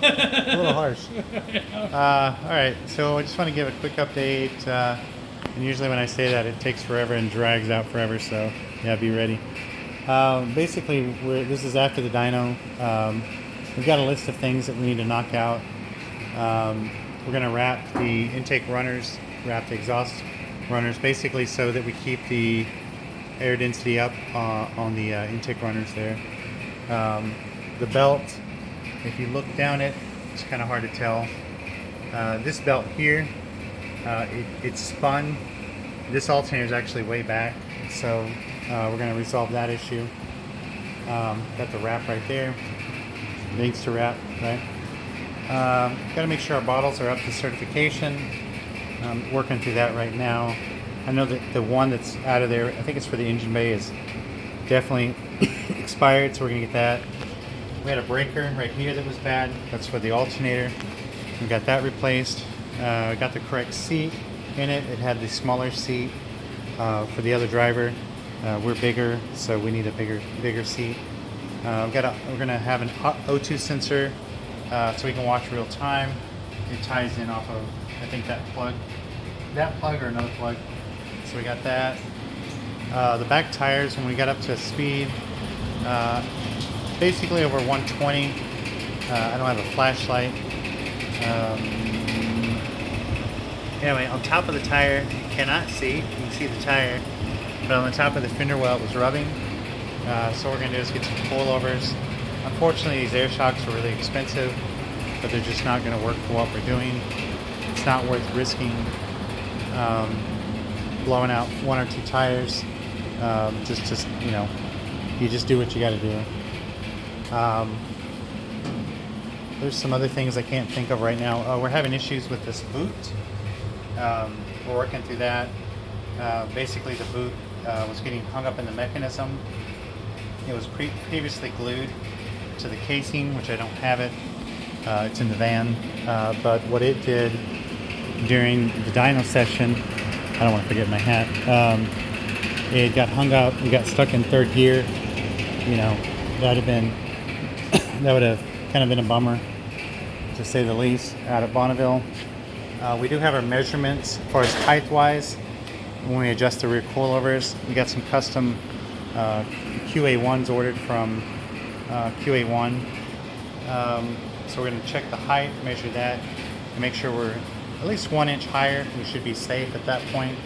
A little harsh. All right, so I just want to give a quick update. And usually when I say that, it takes forever and drags out forever. So yeah, be ready. Basically, this is after the dyno. We've got a list of things that we need to knock out. We're going to wrap the intake runners, wrap the exhaust runners, basically so that we keep the air density up on the intake runners there. The belt, if you look down it, it's kind of hard to tell. This belt here, it's spun. This alternator is actually way back, so we're going to resolve that issue. Got the wrap right there. Needs to wrap, right? Got to make sure our bottles are up to certification. I'm working through that right now. I know that the one that's out of there, I think it's for the engine bay, is definitely expired, so we're going to get that. We had a breaker right here that was bad. That's for the alternator. We got that replaced. Got the correct seat in it. It had the smaller seat for the other driver. We're bigger, so we need a bigger seat. We're going to have an O2 sensor so we can watch real time. It ties in off of, I think, that plug or another plug. So we got that. The back tires, when we got up to speed, basically over 120. I don't have a flashlight. Anyway, on top of the tire, you cannot see. You can see the tire, but on the top of the fender well, it was rubbing. So what we're going to do is get some coilovers. Unfortunately, these air shocks are really expensive, but they're just not going to work for what we're doing. It's not worth risking blowing out one or two tires. Just you know, you just do what you got to do. There's some other things I can't think of right now. We're having issues with this boot. We're working through that. Basically, the boot was getting hung up in the mechanism. It was previously glued to the casing, which I don't have it. It's in the van. But what it did during the dyno session, I don't want to forget my hat. It got hung up. We got stuck in third gear. You know, that would have kind of been a bummer, to say the least, out at Bonneville. We do have our measurements as far as height-wise. When we adjust the rear coilovers, we got some custom QA1s ordered from QA1. So we're going to check the height, measure that, and make sure we're at least 1 inch higher. We should be safe at that point.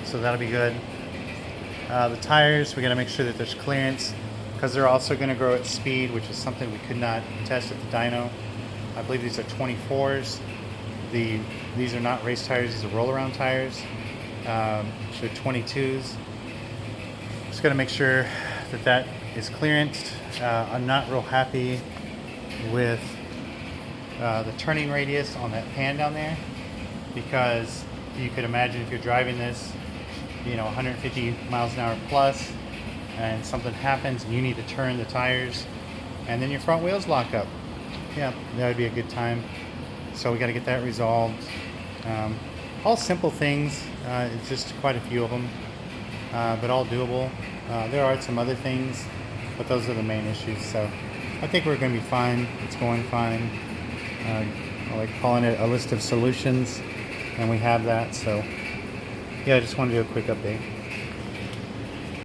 So that'll be good. The tires, we got to make sure that there's clearance, because they're also going to grow at speed, which is something we could not test at the dyno. I believe these are 24s. These are not race tires, these are roll-around tires. So 22s. Just got to make sure that that is clearanced. I'm not real happy with the turning radius on that pan down there, because you could imagine if you're driving this, you know, 150 miles an hour plus, and something happens and you need to turn the tires, and then your front wheels lock up. Yeah, that would be a good time. So we got to get that resolved. All simple things. It's just quite a few of them, but all doable. There are some other things, but those are the main issues. So I think we're going to be fine. It's going fine. I like calling it a list of solutions, and we have that. So yeah, I just wanted to do a quick update.